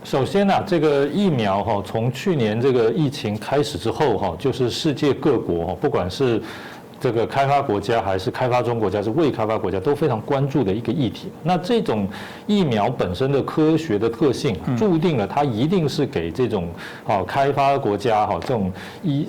首先啊，这个疫苗哈，从去年这个疫情开始之后哈，就是世界各国哈，不管是这个开发国家还是开发中国家，是未开发国家都非常关注的一个议题。那这种疫苗本身的科学的特性，注定了它一定是给这种开发国家哈，这种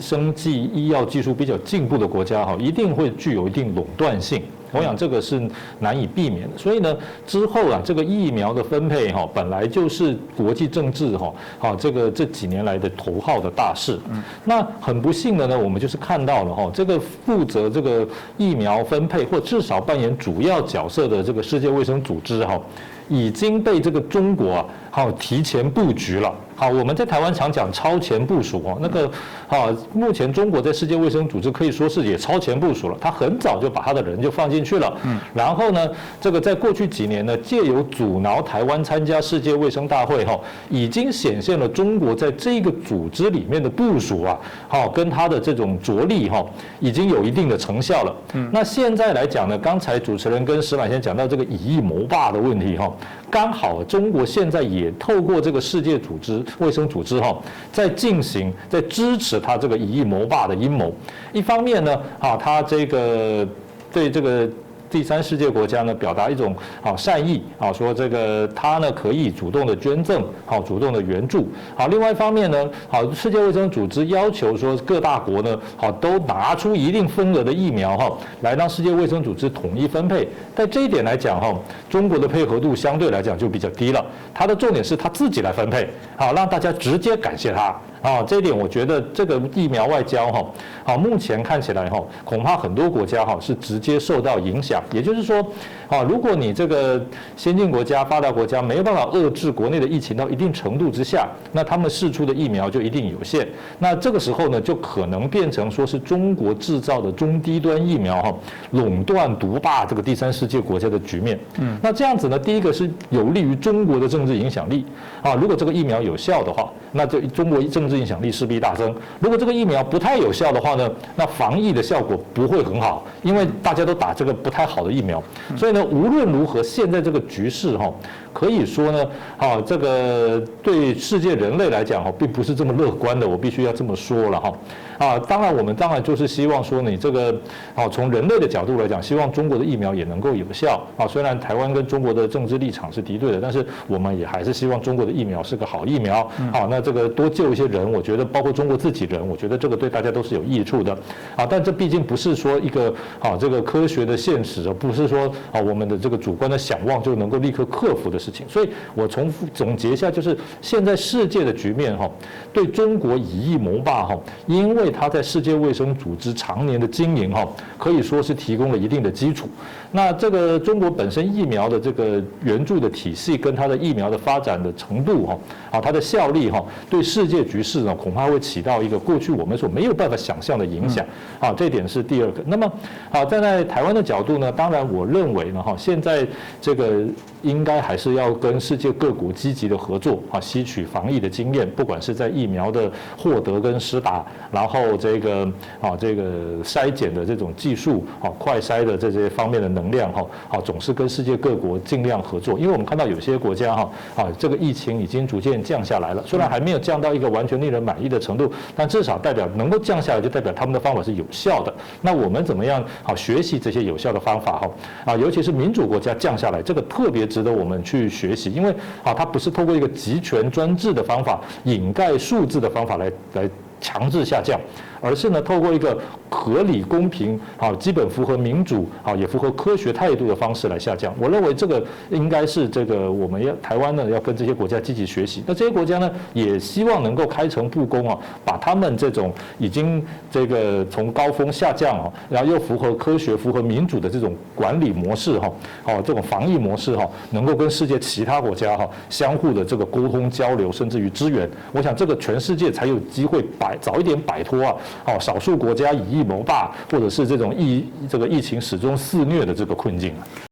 生技医药技术比较进步的国家哈，一定会具有一定垄断性。我想这个是难以避免的，所以呢，之后啊，这个疫苗的分配哈，本来就是国际政治哈，这几年来的头号的大事。那很不幸的呢，我们就是看到了哈，这个负责这个疫苗分配或至少扮演主要角色的这个世界卫生组织哈，已经被这个中国啊，提前布局了。好，我们在台湾常讲超前部署哦，那个目前中国在世界卫生组织可以说是也超前部署了，他很早就把他的人就放进去了。然后呢，这个在过去几年呢，借由阻挠台湾参加世界卫生大会哈，已经显现了中国在这个组织里面的部署啊，跟他的这种着力哈，已经有一定的成效了。那现在来讲呢，刚才主持人跟石满先讲到这个以疫谋霸的问题哈，刚好中国现在也透过这个世界组织。卫生组织在支持他这个以疫谋霸的阴谋。一方面呢，他这个对这个第三世界国家呢表达一种善意说这个他呢可以主动的捐赠主动的援助另外一方面呢世界卫生组织要求说各大国呢都拿出一定份额的疫苗来让世界卫生组织统一分配。在这一点来讲中国的配合度相对来讲就比较低了，它的重点是他自己来分配让大家直接感谢他。这一点我觉得这个疫苗外交目前看起来恐怕很多国家是直接受到影响。也就是说如果你这个先进国家发达国家没有办法遏制国内的疫情到一定程度之下，那他们释出的疫苗就一定有限。那这个时候呢，就可能变成说是中国制造的中低端疫苗垄断独霸这个第三世界国家的局面。那这样子呢，第一个是有利于中国的政治影响力如果这个疫苗有效的话，那就中国政治影响力势必大增。如果这个疫苗不太有效的话呢，那防疫的效果不会很好，因为大家都打这个不太好的疫苗。所以呢，无论如何，现在这个局势可以说呢，这个对世界人类来讲并不是这么乐观的，我必须要这么说了当然我们当然就是希望说你这个从人类的角度来讲，希望中国的疫苗也能够有效虽然台湾跟中国的政治立场是敌对的，但是我们也还是希望中国的疫苗是个好疫苗那这个多救一些人，我觉得包括中国自己人，我觉得这个对大家都是有益处的但这毕竟不是说一个这个科学的现实，不是说我们的这个主观的想望就能够立刻克服的事情。所以我总结一下，就是现在世界的局面对中国以疫谋霸因为它在世界卫生组织常年的经营可以说是提供了一定的基础。那这个中国本身疫苗的这个援助的体系跟它的疫苗的发展的程度它的效力对世界局势恐怕会起到一个过去我们所没有办法想象的影响这点是第二个。那么站在台湾的角度呢，当然我认为呢现在这个应该还是要跟世界各国积极的合作吸取防疫的经验，不管是在疫苗的获得跟施打，然后这个筛检的这种技术快筛的这些方面的能量总是跟世界各国尽量合作。因为我们看到有些国家这个疫情已经逐渐降下来了，虽然还没有降到一个完全令人满意的程度，但至少代表能够降下来，就代表他们的方法是有效的。那我们怎么样学习这些有效的方法尤其是民主国家降下来，这个特别值得我们去学习，因为它不是透过一个集权专制的方法、掩盖数字的方法来强制下降，而是呢透过一个合理、公平基本符合民主也符合科学态度的方式来下降。我认为这个应该是这个我们台湾呢要跟这些国家积极学习。那这些国家呢也希望能够开诚布公把他们这种已经这个从高峰下降然后又符合科学、符合民主的这种管理模式这种防疫模式能够跟世界其他国家相互的这个沟通交流，甚至于支援。我想这个全世界才有机会早一点摆脱少数国家以疫谋霸，或者是这种疫情始终肆虐的这个困境。